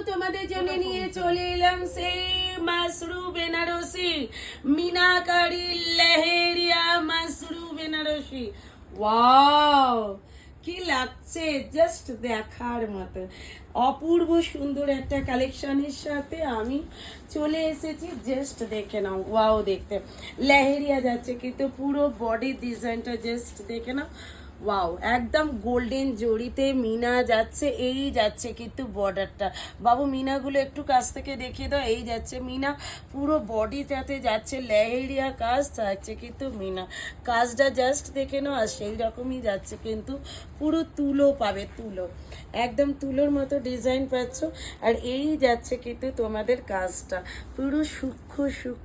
তোমাদের জন্য নিয়ে চলে এলাম সেই মাসরু বেনারসি মিনাকারি লেহেরিয়া মাসরু বেনারসি। ওয়াও, কি লাগছে, জাস্ট দেখার মতো অপূর্ব সুন্দর একটা কালেকশনের সাথে আমি চলে এসেছি। জাস্ট দেখে নাও, ওয়াও, দেখতে লেহেরিয়া যাচ্ছে কিন্তু পুরো বডি ডিজাইনটা জাস্ট দেখে নাও। ওয়াও, একদম গোল্ডেন জড়িতে মিনা যাচ্ছে, এই যাচ্ছে কিন্তু বর্ডারটা। বাবু মিনাগুলো একটু কাছ থেকে দেখিয়ে দাও। এই যাচ্ছে মিনা, পুরো বডিটাতে যাচ্ছে লেহেরিয়া কাজ থাকছে কিন্তু মিনা কাজটা জাস্ট দেখে নাও। আর সেই রকমই যাচ্ছে কিন্তু পুরো তুলো পাবে, তুলো একদম তুলোর মতো ডিজাইন পাচ্ছ। আর এই যাচ্ছে কিন্তু তোমাদের কাজটা পুরো সূক্ষ্ম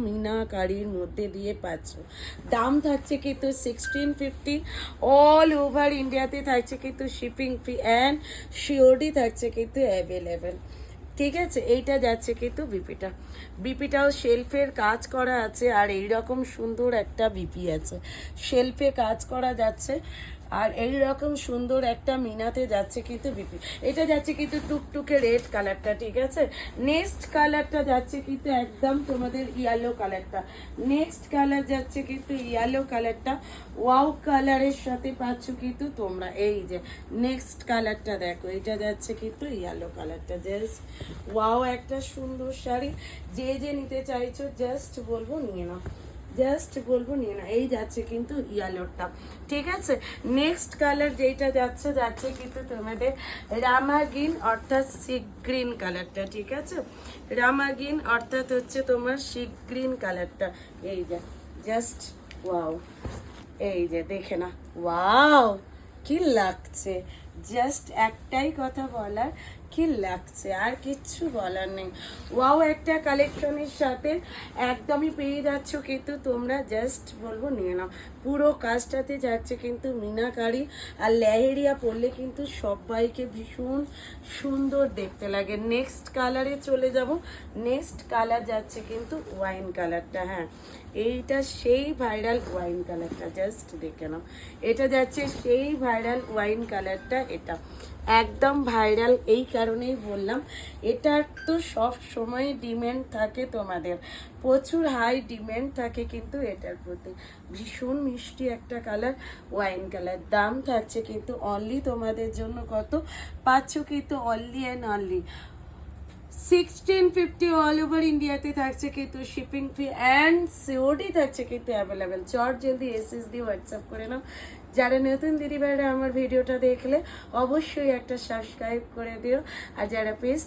মিনাকারির মধ্যে দিয়ে পাচ্ছ। দাম থাকছে কিন্তু 1650, অল ওভার ইন্ডিয়াতে থাকছে কিন্তু শিপিং ফি অ্যান্ড সিওডি থাকছে কিন্তু অ্যাভেলেবেল। ঠিক আছে, এইটা যাচ্ছে কিন্তু বিপিটাও শেলফের কাজ করা আছে। আর এইরকম সুন্দর একটা বিপি আছে, শেলফে কাজ করা যাচ্ছে। আর এইরকম সুন্দর একটা মিনাতে যাচ্ছে কিন্তু বিপি। এটা যাচ্ছে কিন্তু টুকটুকে রেড কালারটা। ঠিক আছে, নেক্সট কালারটা যাচ্ছে কিন্তু একদম তোমাদের ইয়েলো কালারটা। নেক্সট কালার যাচ্ছে কিন্তু ইয়েলো কালারটা। ওয়াও কালারের সাথে পাচ্ছ কিন্তু তোমরা। এই যে নেক্সট কালারটা দেখো, এটা যাচ্ছে কিন্তু ইয়েলো কালারটা। জাস্ট ওয়াও, একটা সুন্দর শাড়ি। যে যে নিতে চাইছো জাস্ট বলবো নিয়ে নাও, জাস্ট বলবো নিয়ে না। এই যাচ্ছে কিন্তু ইয়েলোটা। ঠিক আছে, নেক্সট কালার যেটা যাচ্ছে যাচ্ছে কিন্তু তোমাদের রামা গ্রিন অর্থাৎ সি গ্রিন কালারটা। ঠিক আছে, রামা গ্রিন অর্থাৎ হচ্ছে তোমার সি গ্রিন কালারটা। এই যে জাস্ট ওয়াও, এই যে দেখে না, ওয়াও কি লাগছে। জাস্ট একটাই কথা বলার, কি লাগছে, আর কিচ্ছু বলার নেই। ওয়াও, একটা কালেকশনের সাথে একদমই পেয়ে যাচ্ছ কিন্তু তোমরা। জাস্ট বলবো নিয়ে নাও। পুরো কাজটাতে যাচ্ছে কিন্তু মিনাকারি। আর লেহেরিয়া পরলে কিন্তু সবাইকে ভীষণ সুন্দর দেখতে লাগে। নেক্সট কালারে চলে যাব। নেক্সট কালার যাচ্ছে কিন্তু ওয়াইন কালারটা। হ্যাঁ, এইটা সেই ভাইরাল ওয়াইন কালারটা, জাস্ট দেখে নাও। এটা যাচ্ছে সেই ভাইরাল ওয়াইন কালারটা। এটা একদম ভাইরাল এই কারণেই বললাম, এটার তো সব সময় ডিমান্ড থাকে তোমাদের, প্রচুর হাই ডিমান্ড থাকে কিন্তু এটার প্রতি। ভীষণ মিষ্টি একটা কালার, ওয়াইন কালার। দাম থাকছে কিন্তু অনলি তোমাদের জন্য কত পাচ্ছ কিন্তু only and only 1650। All over ইন্ডিয়াতে থাকছে কিন্তু শিপিং ফি অ্যান্ড সিওডি থাকছে কিন্তু অ্যাভেলেবেল। চট জলদি এসএসডি হোয়াটসঅ্যাপ করে নাও। যারা নতুন দিদিভাইরা আমার ভিডিওটা দেখলে অবশ্যই একটা সাবস্ক্রাইব করে দিও। আর যারা পেজ